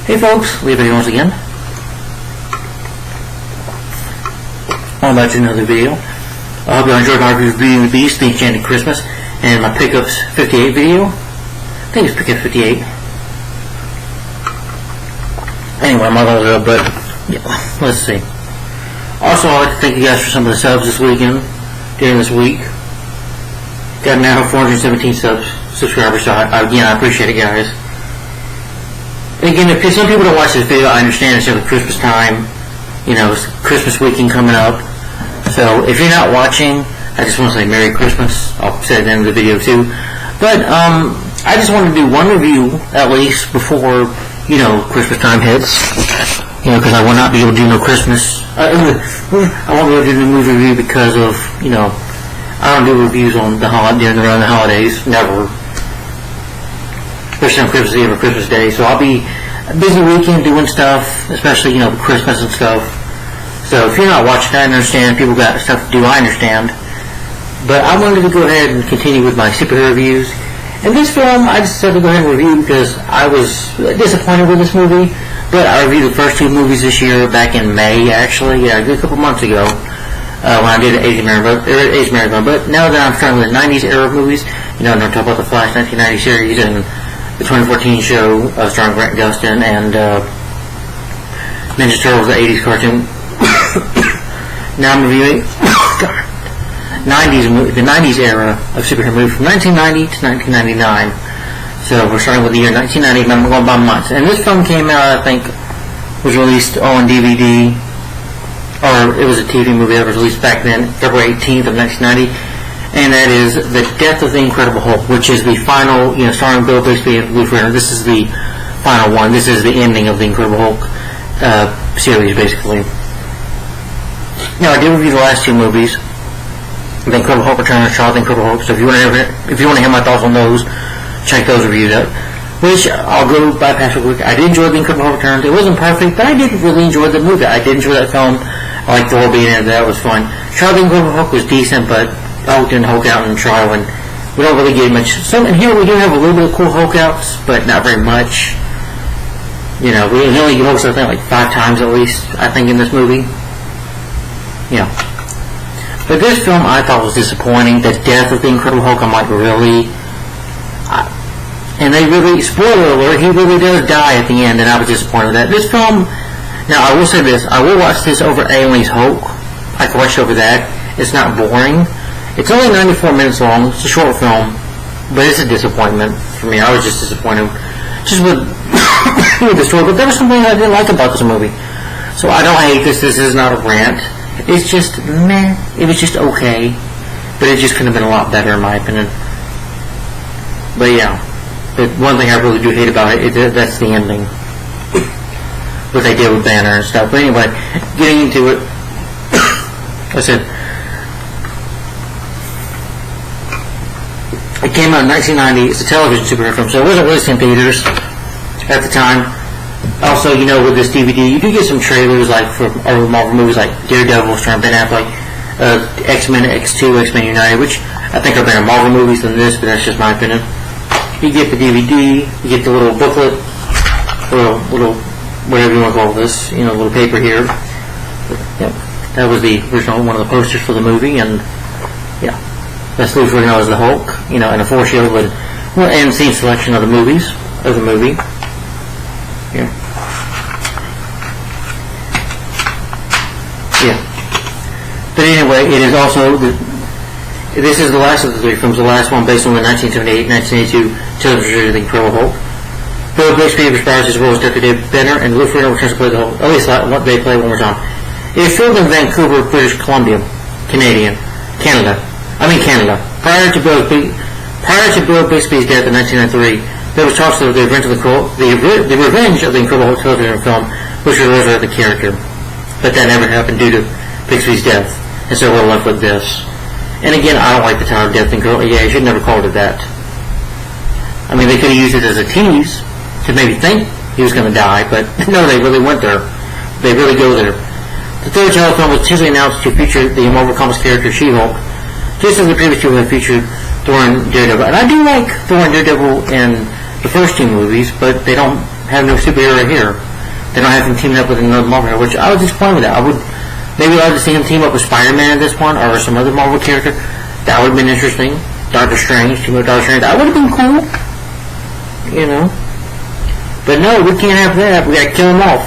Hey folks, Lee here once again. I'm about to another video. I hope you enjoyed my review of Beauty and the Beast, The Enchanted Christmas, and my Pickups 58 video. I think it's Pickup 58. Anyway, I'm not going to but yeah, let's see. Also, I'd like to thank you guys for some of the subs this weekend, during this week. Got now 417 subscribers, so again, I appreciate it, guys. Again, if some people don't watch this video, I understand it's over Christmas time. You know, it's Christmas weekend coming up. So, if you're not watching, I just want to say Merry Christmas. I'll say it at the end of the video, too. But, I just want to do one review, at least, before, you know, Christmas time hits. You know, because I will not be able to do no Christmas. I won't be able to do the movie review because of, you know, I don't do reviews on the around the holidays. Never. Especially on Christmas Eve or Christmas Day. So I'll be a busy weekend doing stuff, especially, you know, Christmas and stuff. So if you're not watching, I understand. People got stuff to do, I understand. But I wanted to go ahead and continue with my superhero reviews. And this film, I just decided to go ahead and review because I was disappointed with this movie. But I reviewed the first two movies this year, back in May, actually. Yeah, a couple months ago. When I did Age Marathon. But now that I'm starting with the 90s era of movies, you know, I'm going to talk about the Flash 1990 series and the 2014 show starring Grant Gustin and Ninja Turtles, the 80s cartoon. Now I'm reviewing the 90s era of superhero movies from 1990 to 1999. So we're starting with the year 1990, and I'm going by months. And this film came out, I think, was released on DVD, or it was a TV movie that was released back then, February 18th of 1990. And that is The Death of the Incredible Hulk, which is the final, you know, starring Bill Bixby and Lou Ferrigno. This is the final one. This is the ending of the Incredible Hulk series, basically. Now, I did review the last two movies, The Incredible Hulk Returns, Shaun of the Incredible Hulk. So if you want to hear my thoughts on those, check those reviews out. Which I'll go bypass real quick. I did enjoy The Incredible Hulk Returns. It wasn't perfect, but I did really enjoy the movie. I did enjoy that film. I liked the whole being in it. That was fun. Shaun of the Incredible Hulk was decent, but Hulk didn't Hulk out in the trial, and we don't really get much. So, and here we do have a little bit of cool Hulk outs, but not very much. You know, we only get Hulk, I think, like 5 times at least, I think, in this movie. Yeah. But this film I thought was disappointing. The death of the Incredible Hulk, I'm like, really? And they really, spoiler alert, he really does die at the end, and I was disappointed with that. This film, now I will say this, I will watch this over Alien's Hulk. I can watch it over that. It's not boring. It's only 94 minutes long. It's a short film, but it's a disappointment for me. I was just disappointed just with the story. But there was something I didn't like about this movie. So I don't hate this. This is not a rant. It's just meh. It was just okay, but it just could have been a lot better in my opinion. But yeah, but one thing I really do hate about it is that's the ending. What they did with Banner and stuff. But anyway, getting into it, I said. It came out in 1990. It's a television superhero film, so it wasn't released in theaters at the time. Also, you know, with this DVD, you do get some trailers like for Marvel movies like Daredevil, starring Ben Affleck, X-Men, X2, X-Men United, which I think are better Marvel movies than this, but that's just my opinion. You get the DVD, you get the little booklet, little whatever you want to call this, you know, little paper here. Yep. That was the original one of the posters for the movie, and yeah. That's Lou Ferrigno as the Hulk, you know, and a foreshadow with and scene selection of the movie. Here. Yeah. But anyway, it is also this is the last of the 3 films, the last one based on the 1978-1982 television series The Incredible Hulk. Bill Bixby reprised his role as Dr. David Banner, and Lou Ferrigno returns to play the Hulk. At least they play one more time. It is filmed in Vancouver, British Columbia, Canada. Prior to Bill Bixby's death in 1993, there was talks of the revenge of the Incredible Hulk television film, which would resurrect the character. But that never happened due to Bixby's death, and so we're left with this. And again, I don't like the title Death and Girl. Yeah, you should never called it that. I mean, they could have used it as a tease to maybe think he was going to die, but no, they really went there. They really go there. The third telefilm was officially announced to feature the Marvel Comics character She-Hulk, just as the previous two had featured Thor and Daredevil. And I do like Thor and Daredevil in the first two movies, but they don't have no superhero here. They don't have him teaming up with another Marvel hero, which I was disappointed with that. I would maybe like to see him team up with Spider-Man at this point, or some other Marvel character. That would have been interesting. Doctor Strange, team up with Doctor Strange. That would have been cool. You know. But no, we can't have that. We gotta kill him off.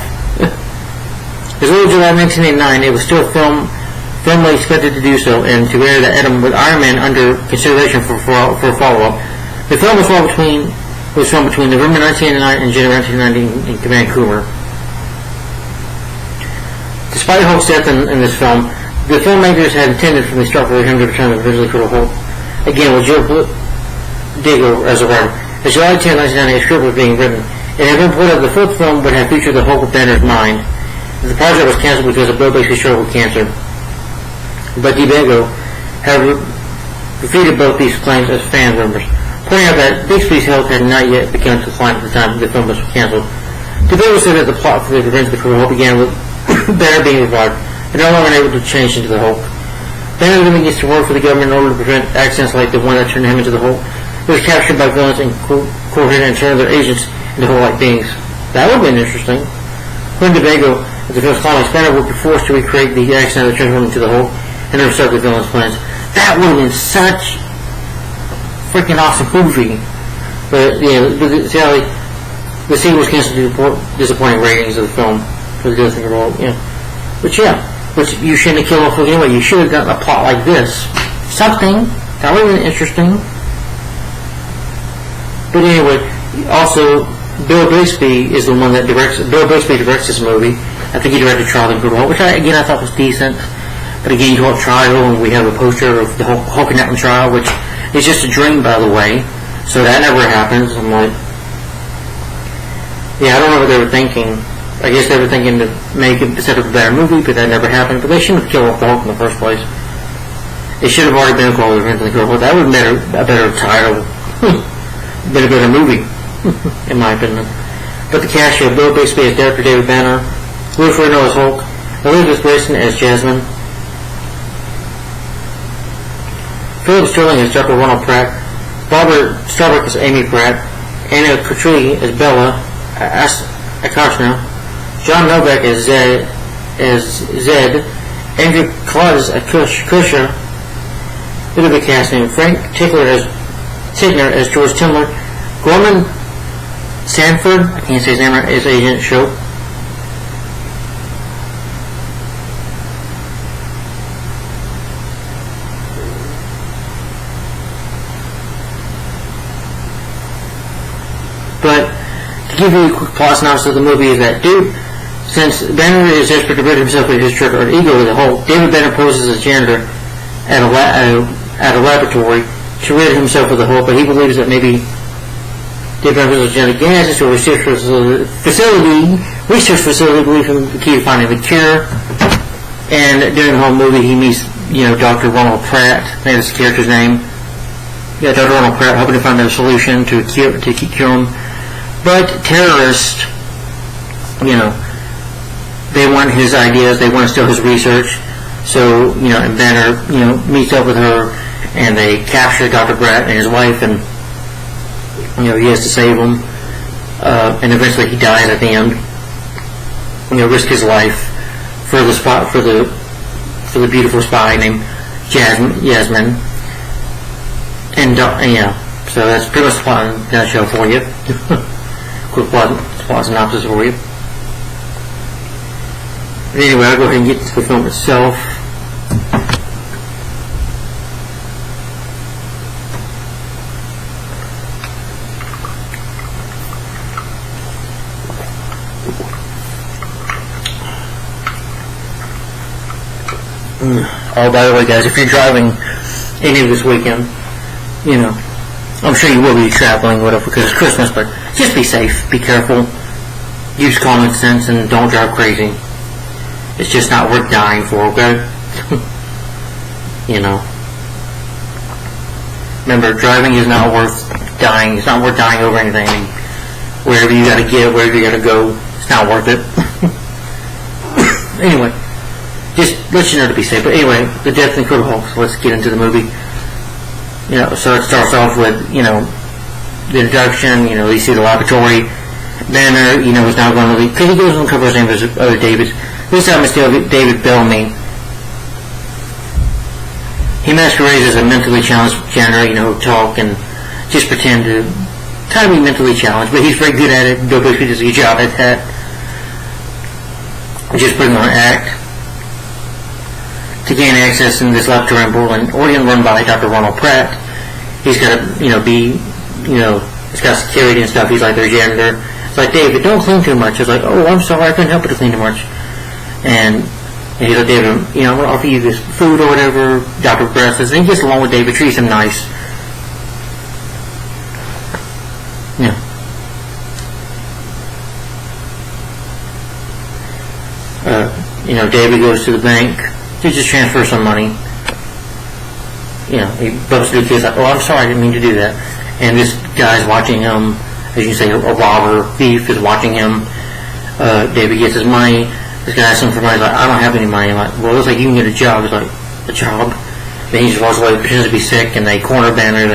As early as July 1989, it was still firmly expected to do so, and to air the Adam with Iron Man under consideration for a follow-up. The film was filmed between November 1989 and January 1990 in Vancouver. Despite Hulk's death in this film, the filmmakers had intended from the start for him to return eventually for the Hulk. Again, with Joe Diego as a writer. As July 10, 1990, a script was being written. It had been reported that the fourth film would have featured the Hulk with Banner's mind. The project was cancelled because of Bill Bixby struggled with cancer. But Diego had refuted both these claims as fan rumors, pointing out that Bixby's health had not yet begun to decline at the time the film was cancelled. Diego said that the plot for the Revenge of the Hulk began with Banner being revived, and no longer able to change into the Hulk. Banner then begins to work for the government in order to prevent accidents like the one that turned him into the Hulk. He was captured by villains and courted and turned their agents into Hulk-like beings. That would have been interesting. According to Diego, at the film's climax, Banner would be forced to recreate the accident that turned him into the Hulk and intercept the villain's plans. That would have been such freaking awesome movie. But yeah, the sequel was canceled due to disappointing ratings of the film for the Death of the Hulk. Yeah, but you shouldn't have killed off Hulk anyway. You should have gotten a plot like this. Something that would have been interesting. But anyway, also Bill Bixby is the one that directs. Bill Bixby directs this movie. I think he directed Trial of the Hulk, which I thought was decent. But again, you talk Trial, and we have a poster of the Hulk and Trial, which is just a dream, by the way. So that never happens. I'm like, yeah, I don't know what they were thinking. I guess they were thinking to make it set up a better movie, but that never happened. But they shouldn't have killed off the Hulk in the first place. It should have already been called Revenge of the Hulk. That would have been a better title. Been a better movie, in my opinion. But the cast here: Bill Bixby as Director David Banner, Louis Ferrigno as Hulk, Elizabeth Grayson as Jasmine, Philip Sterling as Dr. Ronald Pratt, Barbara Starbuck as Amy Pratt, Anna Kutry as Bella Akashna, John Novak as Zed, Andrew Claus as Kusha. Bit of a cast name: Frank Tigner as George Timler, Gorman Sanford, I can't say his name right, as Agent Shope. But to give you a quick plot synopsis of the movie is that since Banner is desperate to rid himself of his trick or ego with the Hulk, David Banner poses as janitor at a laboratory to rid himself of the Hulk, but he believes that maybe David Banner poses as genetic gases to a research facility, believe him the key to finding the cure. And during the whole movie, he meets, Dr. Ronald Pratt. That's his character's name. Yeah, Dr. Ronald Pratt, hoping to find a solution to cure him. But terrorists, they want his ideas, they want to steal his research. So, and Banner, meets up with her, and they capture Dr. Pratt and his wife, and, he has to save them. And eventually he dies at the end. Risk his life for the beautiful spy named Jasmine. And, so that's pretty much the plot in a nutshell for you. Quick plot synopsis for you. But anyway, I'll go ahead and get to the film itself. Oh, by the way, guys, if you're driving any of this weekend, I'm sure you will be traveling, whatever, because it's Christmas, but just be safe, be careful, use common sense, and don't drive crazy. It's just not worth dying for, okay? Remember, driving is not worth dying. It's not worth dying over anything. Wherever you gotta get, wherever you gotta go, it's not worth it. Anyway, just let you know to be safe. But anyway, the Death of the Incredible Hulk. So let's get into the movie. So it starts off with, the introduction, you see the laboratory, Banner, is now going to leave, because he goes on the cover his name as other Davids. This time it's David Bellamy. He masquerades as a mentally challenged janitor, talk and just pretend to kind of be mentally challenged, but he's very good at it. Bill Bixby does a good job at that. Just putting on an act to gain access in this laboratory in Portland, Oregon, run by Dr. Ronald Pratt. He's got to, it's got security and stuff. He's like their janitor. It's like, David, don't clean too much. It's like, oh, I'm sorry, I couldn't help it to clean too much. And he's like, David, I'm going to offer you this food or whatever. Dr. Pratt says, and he gets along with David, treats him nice. Yeah. David goes to the bank to just transfer some money. He bumps into the kid's like, oh, I'm sorry, I didn't mean to do that. And this guy's watching him, as you say, a robber, thief is watching him. David gets his money. This guy asks him for money. He's like, I don't have any money. I'm like, well, it looks like you can get a job. He's like, a job? Then he just walks away, pretends to be sick, and they corner Banner.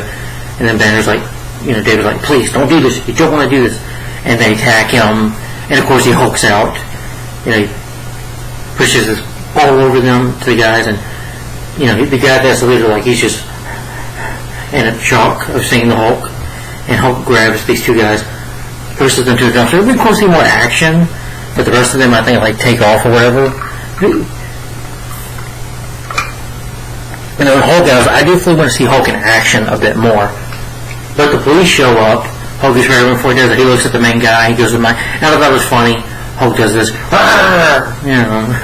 And then Banner's like, David's like, please, don't do this. You don't want to do this. And they attack him. And, of course, he hulks out. He pushes his all over them to the guys. And, the guy that's the leader, like, he's just in a shock of seeing the Hulk. And Hulk grabs these two guys, pushes them to the dumpster. Of course, see more action. But the rest of them, I think, like, take off or whatever. Hulk goes, I definitely want to see Hulk in action a bit more. But the police show up. Hulk is ready before he does it. He looks at the main guy. He goes to mine. And I thought that was funny. Hulk does this.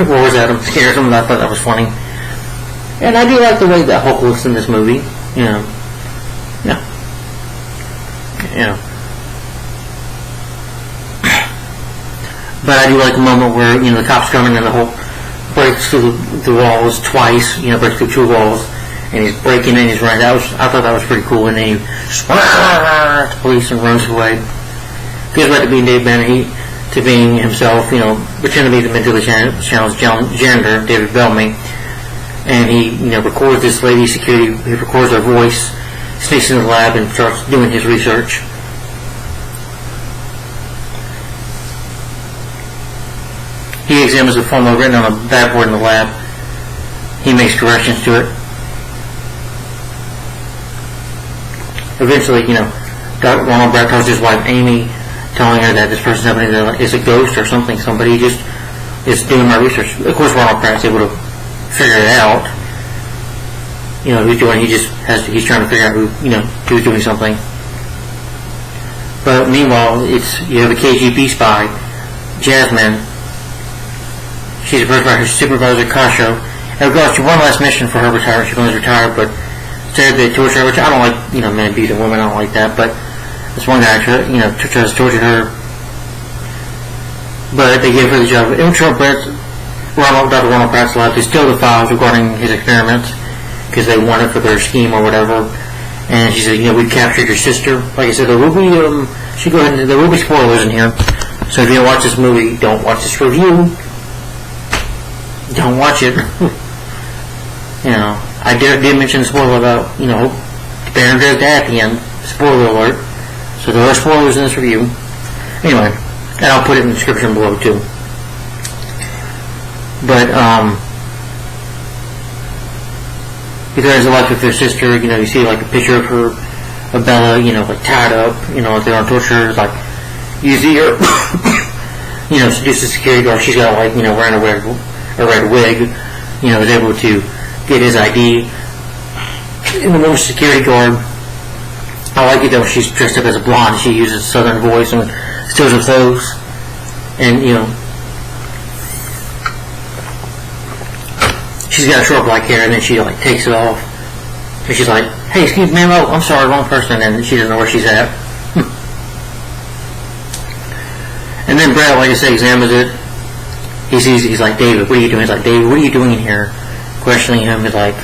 Roars at him, scares him. I thought that was funny. And I do like the way that Hulk looks in this movie. But I do like the moment where, the cops come in and the Hulk breaks through the walls twice, breaks through two walls, and he's breaking in, he's running. I thought that was pretty cool, and then he at the police and runs away. Goes back to being Dave Banner, to being himself, pretending to be the mentally challenged janitor, David Bellamy, and he, records this lady security, he records her voice, sneaks into the lab and starts doing his research. He examines the formula written on a backboard in the lab. He makes corrections to it. Eventually, Ronald Pratt tells his wife Amy, telling her that this person's happening is a ghost or something. Somebody just is doing my research. Of course, Ronald Pratt's able to figure it out. Who's doing? He's trying to figure out who's doing something. But meanwhile, you have a KGB spy, Jasmine. She's approached by her supervisor, Kasho, in regards to one last mission for her retirement. She's going to retire, but instead they torture her, which I don't like, men abusing women, I don't like that, but this one guy, tries to torture her, but they gave her the job of Dr. Ronald Pratt's lab to steal the files regarding his experiments, because they want it for their scheme or whatever, and she said, we've captured your sister. Like I said, there will be spoilers in here, so if you don't watch this movie, don't watch this review. Don't watch it. I did mention the spoiler about, Banner does that at the end. Spoiler alert. So there are spoilers in this review. Anyway, and I'll put it in the description below too. But, because like with their sister, you see like a picture of her, of Bella, like tied up, like they're on torture, like, you see her, seduce the security guard, she's got like, wearing a red wig, is able to get his ID. And the woman security guard, I like it though, she's dressed up as a blonde, she uses a southern voice and steals her clothes, and she's got short black hair, and then she like takes it off, and she's like, hey, excuse me, ma'am, I'm sorry, wrong person, and she doesn't know where she's at. And then Brad, like I say, examines it. He's like, David, what are you doing? He's like, David, what are you doing in here? Questioning him. He's like,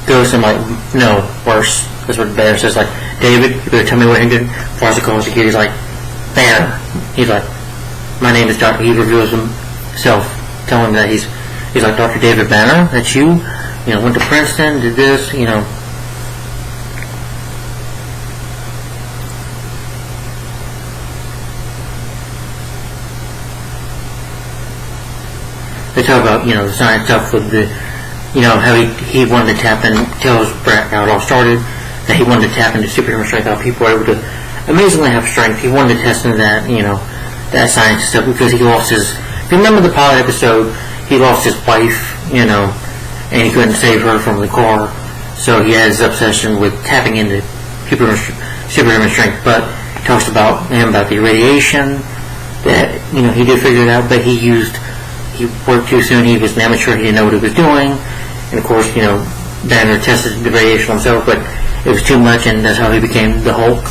goes and like, no, worse. That's what Banner says. Like, David, you better tell me what he did. Foster calls the kid. He's like, Banner. He's like, my name is Dr. He reveals himself, telling him that he's like, Dr. David Banner. That's you. Went to Princeton, did this. they talk about, the science stuff with the, how he wanted to tap in, tells Brat how it all started, that he wanted to tap into superhuman strength, how people were able to amazingly have strength. He wanted to test into that, that science stuff, because he lost his, if you remember the pilot episode, he lost his wife, and he couldn't save her from the car, so he had his obsession with tapping into superhuman strength. But he talks about the irradiation, that, he did figure it out, but he worked too soon, he was an amateur, he didn't know what he was doing, and of course, Banner tested the radiation himself, but it was too much, and that's how he became the Hulk.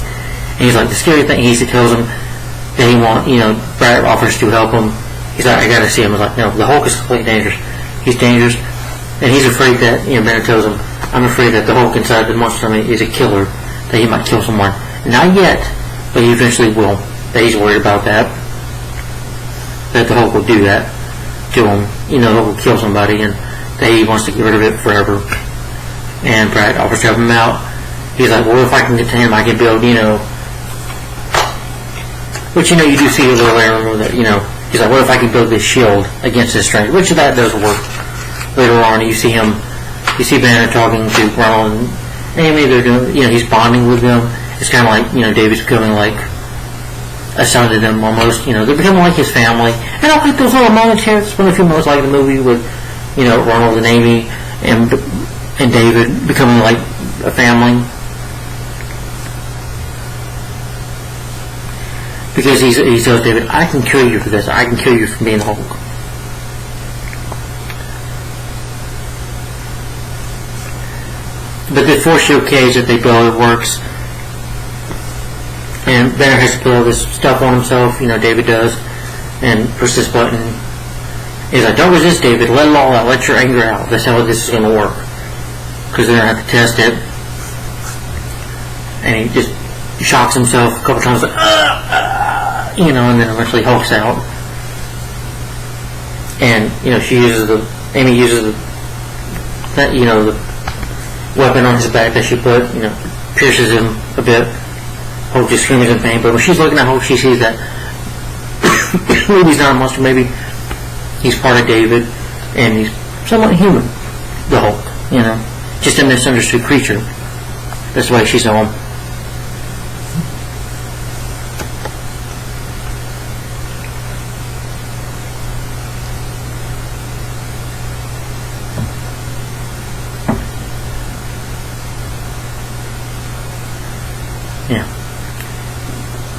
And he's like, the scary thing, he tells him that Brad offers to help him. He's like, I gotta see him. He's like, no, the Hulk is completely dangerous. He's dangerous, and he's afraid that, Banner tells him, I'm afraid that the Hulk inside the monster army is a killer, that he might kill someone. Not yet, but he eventually will. That he's worried about that the Hulk will do that to him. The Hulk will kill somebody, and that he wants to get rid of it forever. And Brad offers to help him out. He's like, well, if I can get to him, I can build, which, you do see a little later, that, he's like, what if I can build this shield against his strength? Which that does work. Later on, you see Banner talking to Ronald and Amy, they're doing, he's bonding with them. It's kind of like, David's becoming like a son to them almost, they're becoming like his family. And I like those little moments here. It's one of the few moments like the movie with, Ronald and Amy and David becoming like a family. Because he tells David, I can cure you for this. I can cure you from being the Hulk. But the force shield cage that they build, it works. And Banner has to put all this stuff on himself, David does, and push this button. He's like, don't resist, David, let it all out, let your anger out. That's how this is going to work. Because they're going to have to test it. And he just shocks himself a couple times, like, and then eventually hulks out. And, Amy uses the weapon on his back that she put, pierces him a bit. Hulk just screams in pain, but when she's looking at Hulk, she sees that maybe he's not a monster, maybe he's part of David, and he's somewhat human, the Hulk, just a misunderstood creature. That's the way she saw him.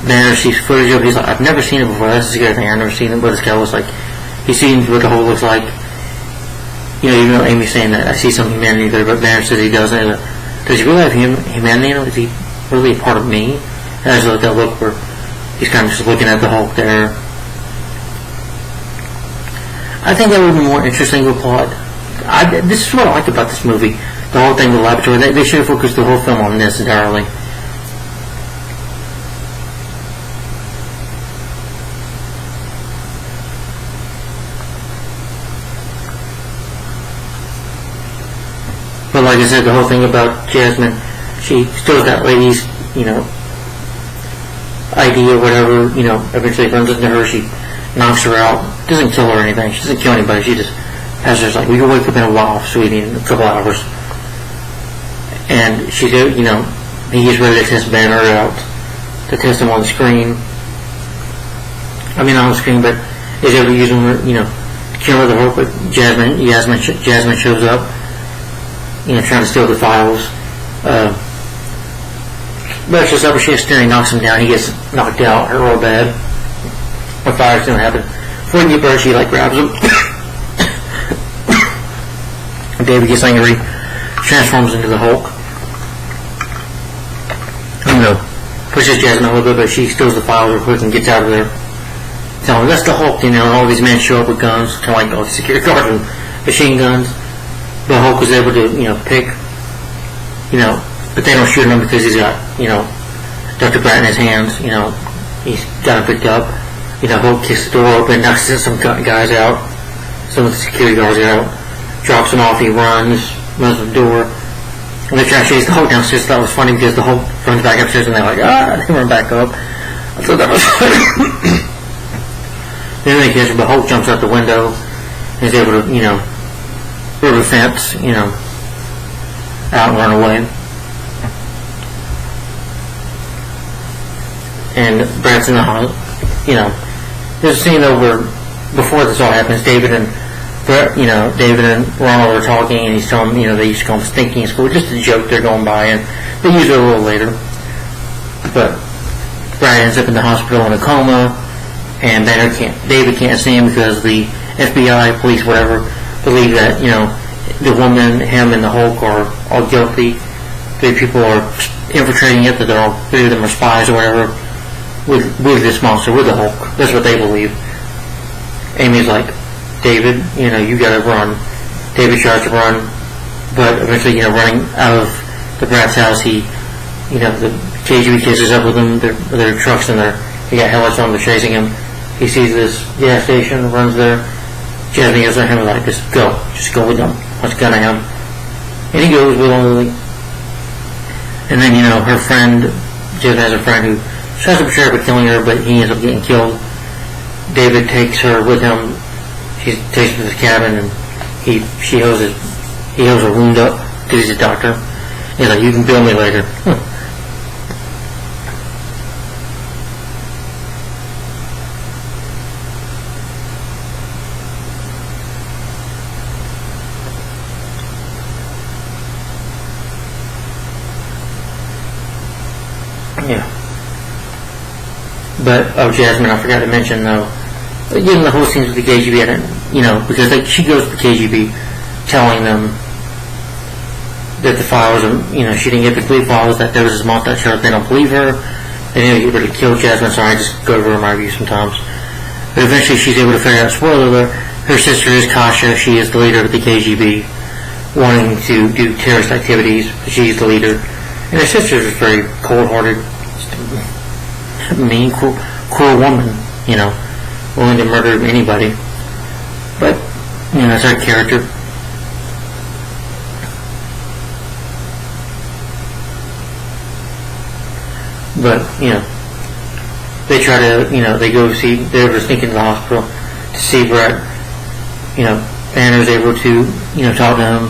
Banner sees footage of it. He's like, I've never seen it before. That's the scary thing. I've never seen it, what this guy looks like. He's seen what the Hulk looks like. Even though Amy's saying that I see some humanity there, but Banner says he doesn't. Does he really have humanity in him? Is he really a part of me? And there's that look where he's kind of just looking at the Hulk there. I think that would be more interesting to plot. This is what I like about this movie. The whole thing with the laboratory. They should have focused the whole film on this entirely. But like I said, the whole thing about Jasmine, she steals that lady's, ID or whatever, eventually runs into her, she knocks her out, doesn't kill her or anything, she doesn't kill anybody, she just has her like, we can wake up in a while, sweetie, in a couple hours. And she did, he gets ready to test Banner out, to test him on the screen. I mean, not on the screen, but is able to use him, to kill the Hulk, but Jasmine shows up. Trying to steal the files. But it's just over, she accidentally knocks him down. He gets knocked out real bad. A fire's gonna happen. Before he can get better, she grabs him. And David gets angry, transforms into the Hulk. Pushes Jasmine a little bit, but she steals the files real quick and gets out of there. Telling him, that's the Hulk, and all these men show up with guns, kind of like all the security guards and machine guns. The Hulk was able to, pick, but they don't shoot him because he's got, Dr. Bratt in his hands, he's got him picked up. Hulk kicks the door open, knocks some guys out, some of the security guards out, drops him off, he runs to the door, and they try to chase the Hulk downstairs. That was funny because the Hulk runs back upstairs and they're like, they run back up. I thought that was funny. Then they catch him, but Hulk jumps out the window, He's able to, build a fence, out and run away. And Brad's in the house, there's a scene over before this all happens. David and Ronald are talking, and he's telling them, they used to call him Stinky in school, just a joke they're going by, and they use it a little later. But Brad ends up in the hospital in a coma, and David can't see him because the FBI, police, whatever, believe that, the woman, him, and the Hulk are all guilty. The people are infiltrating it, that they're all, three of them are spies or whatever, with this monster, with the Hulk. That's what they believe. Amy's like, David, you gotta run. David tries to run, but eventually, running out of the Brad's house, the KGB chases up with them, their trucks and they got headlights on, they're chasing him. He sees this gas station, runs there. Jasmine yells at him like, just go with them. What's gonna happen? And he goes willingly. And then, her friend, Jasmine has a friend who tries to prepare for killing her, but he ends up getting killed. David takes her with him. She takes her to the cabin, and he heals her wound up because he's a doctor. He's like, you can bill me later. Yeah. But, Jasmine, I forgot to mention, though, the whole scenes with the KGB, because she goes to the KGB telling them that the files are, she didn't get the complete files, that there was this monster chart. They don't believe her. They didn't get rid of kill Jasmine, so I just go over my review sometimes. But eventually she's able to figure out, spoiler alert, her sister is Kasha. She is the leader of the KGB, wanting to do terrorist activities. She's the leader. And her sister is a very cold-hearted, mean, cruel woman, willing to murder anybody. But, that's her character. But, they try to, they go see, they're sneaking to the hospital to see Brett. Banner's able to, talk to him.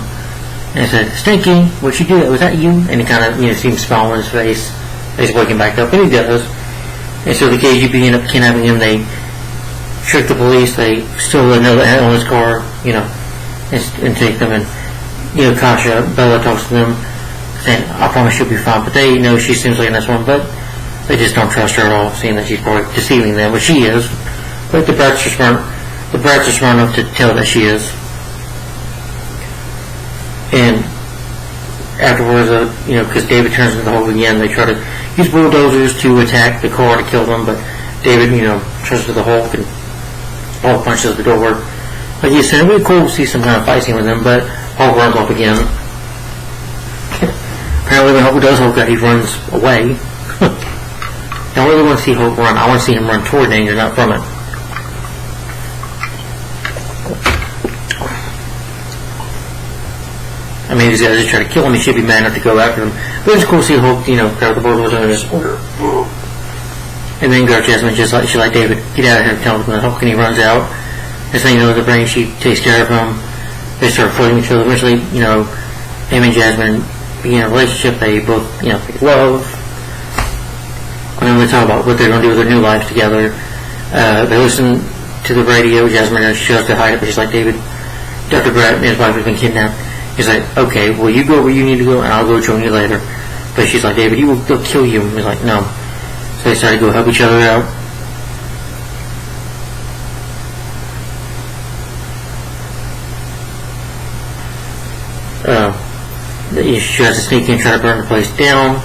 And said, Stinky, what you do? Was that you? And he kind of, seems to smile on his face. He's waking back up, and he does. And so the KGB end up kidnapping him. They trick the police. They steal another on his car, and take them. And, Kasha, Bella talks to them, saying, I promise you'll be fine. But they know she seems like a nice one, but they just don't trust her at all, seeing that she's probably deceiving them, which she is. But the brats are smart enough to tell that she is. And afterwards, because David turns into the Hulk again, they try to use bulldozers to attack the car to kill them, but David, turns into the Hulk and Hulk punches the door. Like you said, it would be cool to see some kind of fight scene with them, but Hulk runs off again. Apparently when Hulk does Hulk out, he runs away. I don't really want to see Hulk run. I want to see him run toward danger, not from it. I mean, these guys just try to kill him. He should be mad enough to go after him. But it's cool to see Hulk, grab the bulldozer and just... And then grab Jasmine she's like, David, get out of here, tell him the Hulk, and he runs out. Next thing you know, the brain, she takes care of him. They start flirting each other. Eventually, him and Jasmine begin a relationship. They both, they love. And then they talk about what they're going to do with their new lives together. They listen to the radio. Jasmine, she tries to hide it, but she's like, David, Dr. Brett and his wife have been kidnapped. He's like, okay, well, you go where you need to go, and I'll go join you later. But she's like, David, they'll kill you. And he's like, no. So they start to go help each other out. She tries to sneak in, try to burn the place down.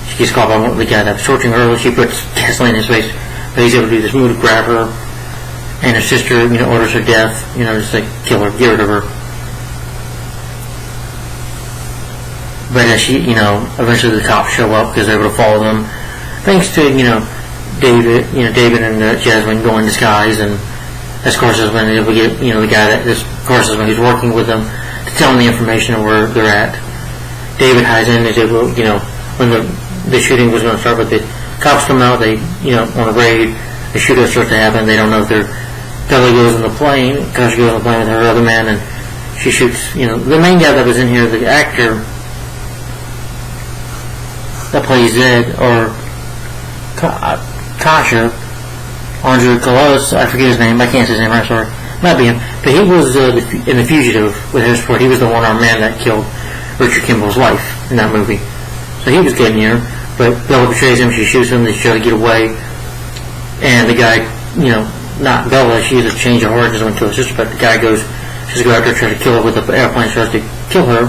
She gets caught by the guy that was torturing her. She puts gasoline in his face, but he's able to do this move to grab her. And her sister, orders her death. Just like kill her, get rid of her. But as eventually the cops show up because they're able to follow them. Thanks to, David and Jasmine go in disguise, and that's Carsman able to get, the guy this Carsman who's working with them to tell them the information of where they're at. David hides in, is able, when the shooting was going to start, but the cops come out, they, on a raid, the shooting starts to happen, they don't know if they're Bella goes in the plane, because she goes in the plane with her other man, and she shoots, the main guy that was in here, the actor that plays Zed, or Kasha, Andrew Kalos, I forget his name, I can't say his name, I'm sorry, might be him, but he was in The Fugitive with Harrison Ford. He was the one-armed man that killed Richard Kimball's wife in that movie. So he was getting here, but Bella betrays him, she shoots him, they try to get away, and the guy, not Bella, she had a change of heart, just went to her sister, but the guy goes, she's going to go after her, try to kill her with the airplane, tries to kill her,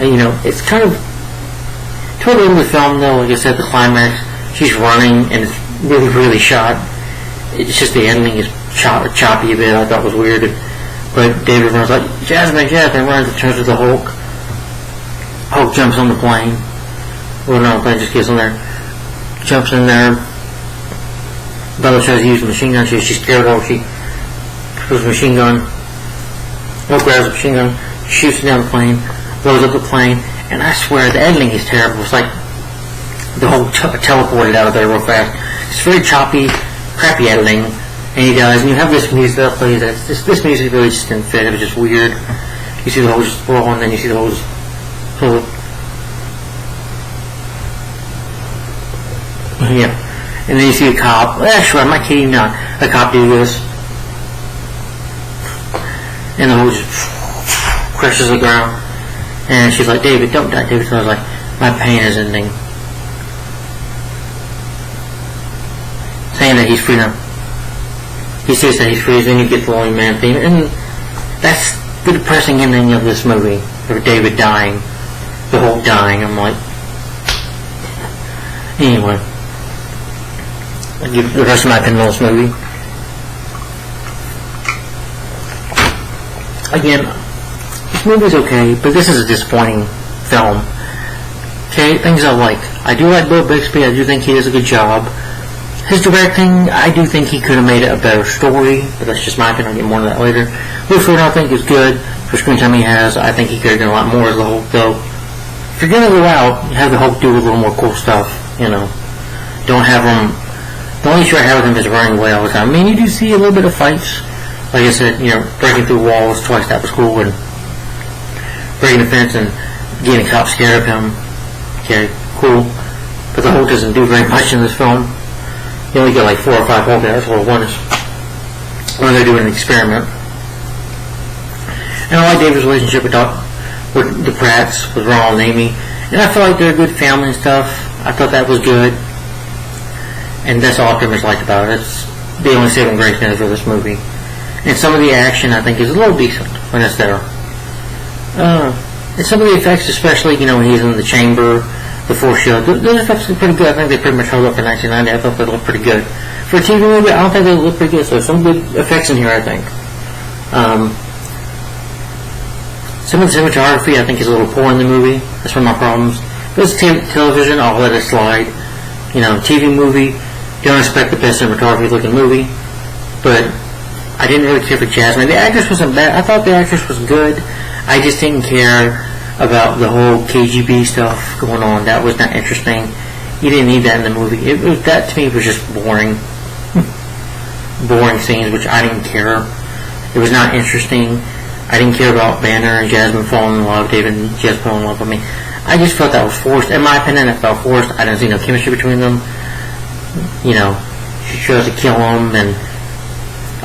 and it's kind of, toward the end of the film though, like I said, the climax, she's running, and it's really, really shot. It's just the ending is choppy a bit. I thought was weird. But David runs like, Jasmine, runs and turns to the Hulk. Hulk jumps on the plane. Well, no, the plane just gets on there. Jumps in there. Bella tries to use the machine gun. She's scared of it. She throws the machine gun. Hulk grabs the machine gun, shoots it down the plane, blows up the plane, and I swear the editing is terrible. It's like the Hulk teleported out of there real fast. It's very choppy, crappy editing, and he dies. And you have this music that plays. This music really just didn't fit. It was just weird. You see the Hulk just blow, and then you see the Hulk just pull it. Yeah. And then you see a cop. Sure, I'm not kidding, not. A cop do this. And the Hulk just crashes the ground. And she's like, David, don't die, David. So I was like, my pain is ending. Saying that he's free now. He says that he's free, then you get the Lonely Man theme. And that's the depressing ending of this movie. Of David dying. The Hulk dying. I'm like... Anyway. I'll give the rest of my opinion on this movie. Again, this movie's okay, but this is a disappointing film. Okay, things I like. I do like Bill Bixby. I do think he does a good job. His directing, I do think he could have made it a better story, but that's just my opinion. I'll get more into that later. Will Ferrell, I think, is good for screen time he has. I think he could have done a lot more as the Hulk, though. If you're going to go out, have the Hulk do a little more cool stuff, Don't have him... The only issue I have with him is running away all the time. I mean, you do see a little bit of fights. Like I said, breaking through walls twice, that was cool, and breaking the fence and getting a cop scared of him. Okay, cool. But the Hulk doesn't do very much in this film. You only get like 4 or 5 Hulk guys, or one is when they're doing an experiment. And I like David's relationship with the Pratts, with Ronald and Amy. And I feel like they're a good family and stuff. I thought that was good. And that's all I pretty much liked about it. It's the only saving grace for this movie. And some of the action, I think, is a little decent when it's there. And some of the effects, especially, when he's in the chamber, the force show, those effects are pretty good. I think they pretty much held up for 1990. I thought they looked pretty good. For a TV movie, I don't think they look pretty good. So some good effects in here, I think. Some of the cinematography, I think, is a little poor in the movie. That's one of my problems. If it's television, I'll let it slide. TV movie, don't expect the best cinematography looking movie. But I didn't really care for Jasmine. The actress wasn't bad. I thought the actress was good. I just didn't care about the whole KGB stuff going on. That was not interesting. You didn't need that in the movie. That to me was just boring. Boring scenes, which I didn't care. It was not interesting. I didn't care about Banner and Jasmine falling in love, David and Jasmine falling in love with me. I just felt that was forced. In my opinion, it felt forced. I didn't see no chemistry between them. She tries to kill him, and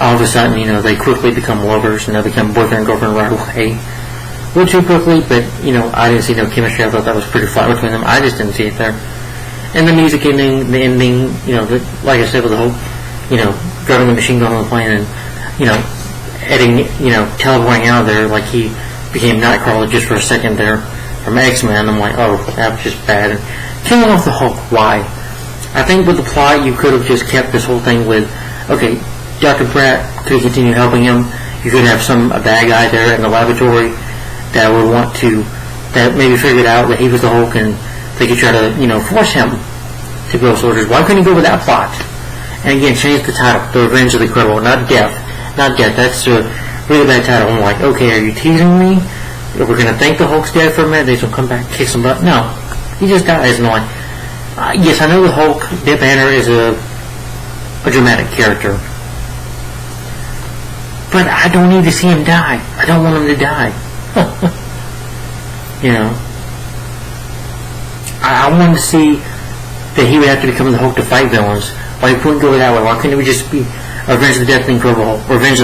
all of a sudden, they quickly become lovers, and they become boyfriend and girlfriend right away. A little too quickly, but, I didn't see no chemistry. I thought that was pretty flat between them. I just didn't see it there. And the music ending, the ending, like I said with the whole, driving the machine gun on the plane and, editing, teleporting out of there like he became Nightcrawler just for a second there from X-Men. I'm like, oh, that was just bad. And killing off the Hulk, why? I think with the plot, you could have just kept this whole thing with, okay, Dr. Pratt could continue helping him. You could have a bad guy there in the laboratory that would want to, that maybe figured out that he was the Hulk, and they could try to, force him to build soldiers. Why couldn't he go with that plot? And again, change the title, The Revenge of the Incredible, not Death. Not Death, that's a really bad title. I'm like, okay, are you teasing me? We're going to think the Hulk's dead for a minute, he's going to come back and kick some butt? No. He just dies, and I'm like, yes, I know the Hulk, Banner is a dramatic character. But I don't need to see him die. I don't want him to die. You know? I wanted to see that he would have to become the Hulk to fight villains. Why he couldn't go that way? Why couldn't it just be Revenge of the Death of the Incredible Hulk? Revenge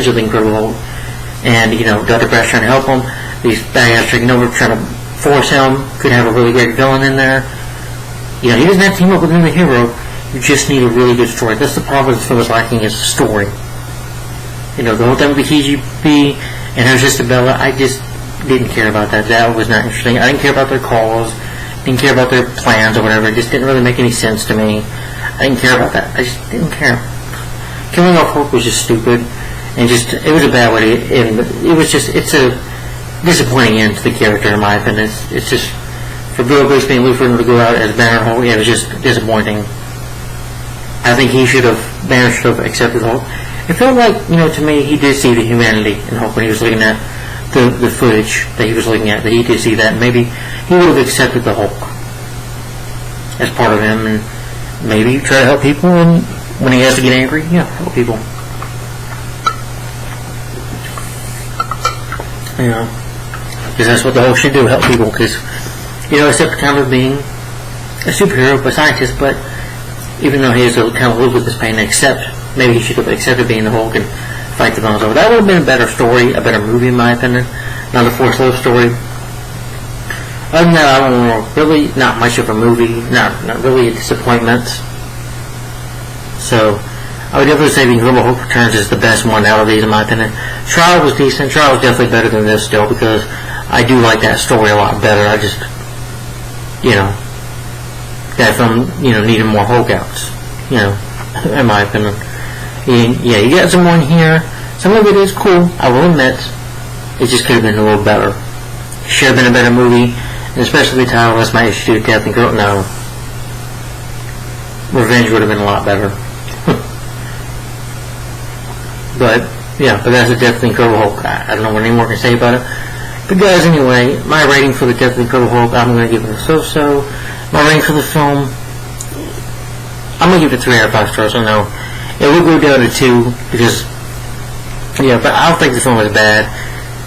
of the Incredible Hulk. And, you know, Dr. Brass trying to help him. These bad guys taking over, trying to force him. Could have a really great villain in there. You know, he doesn't have to team up with another hero. You just need a really good story. That's the problem this film is lacking, is the story. You know, the whole time with the KGB and her Isabella, I just didn't care about that. That was not interesting. I didn't care about their calls. Didn't care about their plans or whatever. It just didn't really make any sense to me. I didn't care about that. I just didn't care. Killing off Hulk was just stupid. And just, it was a bad way to end. It was just, it's a disappointing end to the character, in my opinion. It's just, for Bill Bixby and Lou Ferrigno to go out as Banner Hulk, yeah, it was just disappointing. I think Banner should have accepted Hulk. It felt like, you know, to me, he did see the humanity in Hulk when he was looking at the footage that he was looking at, that he did see that. And maybe he would have accepted the Hulk as part of him, and maybe try to help people, and when he has to get angry, yeah, help people. You know, because that's what the Hulk should do, help people, because, you know, except kind of being a superhero, a scientist, but even though he has to kind of live with this pain and accept, maybe he should have accepted being the Hulk and fight the villains over. That would have been a better story, a better movie in my opinion, not a forced love story. Other than that, I don't know, really not much of a movie, not really a disappointment. So, I would definitely say The Incredible Hulk Returns is the best one out of these in my opinion. Trial was decent. Trial was definitely better than this still, because I do like that story a lot better. I just, you know, that film, you know, needed more Hulk outs, you know, in my opinion. Yeah, you got some more in here. Some of it is cool, I will admit. It just could have been a little better. Should have been a better movie, and especially the title, that's my issue, Death and Girl. No. Revenge would have been a lot better. But that's the Death of the Incredible Hulk. I don't know what any more can say about it. But guys, anyway, my rating for the Death of the Incredible Hulk, I'm going to give it a so-so. My rating for the film, I'm going to give it 3 out of 5 stars. I know it will go down to 2 because, yeah, but I don't think the film was bad.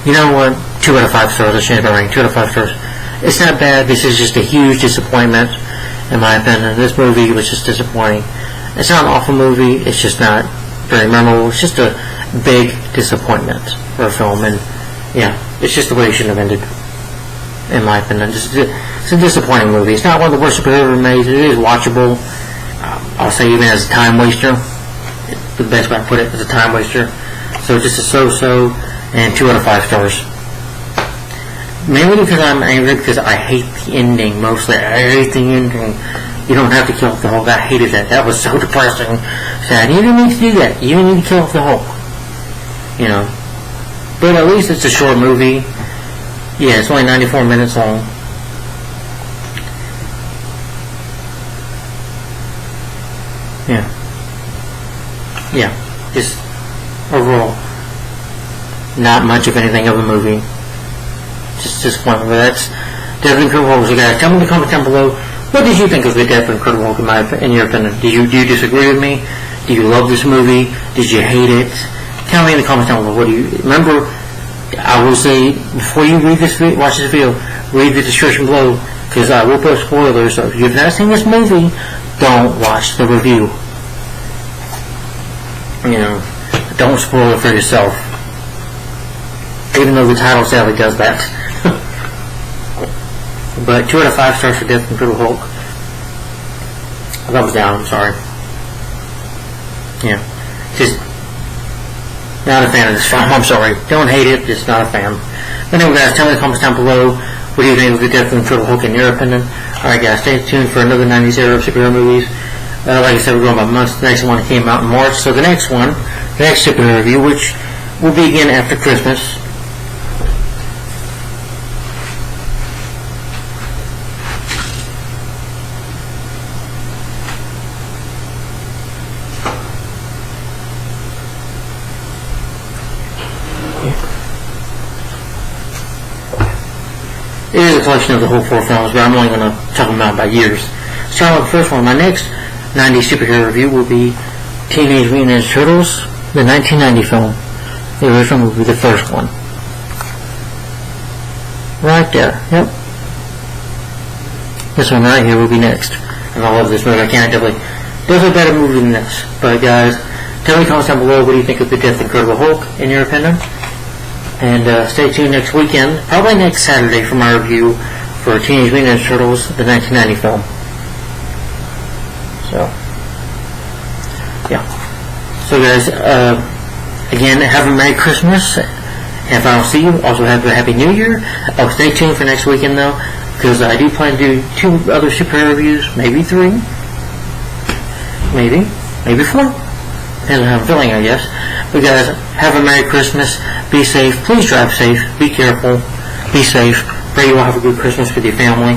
You know what? 2 out of 5 stars. I shouldn't have ranked 2 out of 5 stars. It's not bad. This is just a huge disappointment, in my opinion. This movie was just disappointing. It's not an awful movie. It's just not very memorable. It's just a big disappointment for a film, and yeah, it's just the way it shouldn't have ended, in my opinion. It's a disappointing movie. It's not one of the worst superhero ever made. It is watchable. I'll say even as a time waster. The best way I put it is a time waster. So just a so-so, and 2 out of 5 stars. Mainly because I'm angry because I hate the ending mostly. I hate the ending. You don't have to kill off the Hulk. I hated that. That was so depressing. Sad. You didn't need to do that. You didn't need to kill off the Hulk. You know. But at least it's a short movie. Yeah, it's only 94 minutes long. Yeah. Yeah. Just overall, not much of anything of a movie. Just disappointment. But that's Death of Incredible Hulk. So guys, tell me in the comments down below, what did you think of the Death of Incredible Hulk in your opinion? Do you disagree with me? Do you love this movie? Did you hate it? Tell me in the comments down below. What do you remember? I will say, before you watch this video, read the description below, because I will put spoilers. So if you've not seen this movie, don't watch the review. You know, don't spoil it for yourself. Even though the title sadly does that. But 2 out of 5 stars for Death of Incredible Hulk. Thumbs down, I'm sorry. Yeah. Just not a fan of this film, I'm sorry. Don't hate it, just not a fan. But anyway guys, tell me in the comments down below, what do you think of the Death of Incredible Hulk in your opinion? Alright guys, stay tuned for another 90s era of superhero movies. Like I said, we're going by months. The next one came out in March, so the next one, the next superhero review, which will be again after Christmas. It is a collection of the whole 4 films, but I'm only going to talk about by years. Starting with the first one, my next 90s superhero review will be Teenage Mutant Ninja Turtles, the 1990 film. The original will be the first one. Right there. Yep. This one right here will be next. And I love this movie. I can't definitely better movie than this. But guys, tell me in the comments down below what do you think of the Death of Incredible Hulk in your opinion. And stay tuned next weekend, probably next Saturday, for my review for Teenage Mutant Ninja Turtles, the 1990 film. So, yeah. So guys, again, have a Merry Christmas. And if I don't see you, also have a Happy New Year. Oh, stay tuned for next weekend though, because I do plan to do 2 other superhero reviews, maybe 3, maybe 4. Depends on how I'm feeling, I guess. But guys, have a Merry Christmas. Be safe. Please drive safe. Be careful. Be safe. Pray you all have a good Christmas with your family.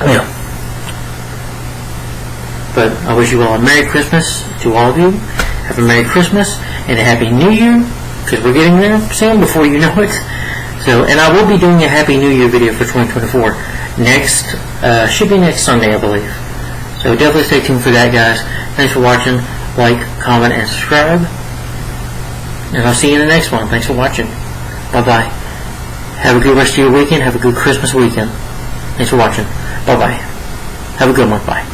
Yeah. But I wish you all a Merry Christmas to all of you. Have a Merry Christmas and a Happy New Year, because we're getting there soon before you know it. So, and I will be doing a Happy New Year video for 2024 next, should be next Sunday, I believe. So definitely stay tuned for that, guys. Thanks for watching. Like, comment, and subscribe. And I'll see you in the next one. Thanks for watching. Bye-bye. Have a good rest of your weekend. Have a good Christmas weekend. Thanks for watching. Bye-bye. Have a good one. Bye.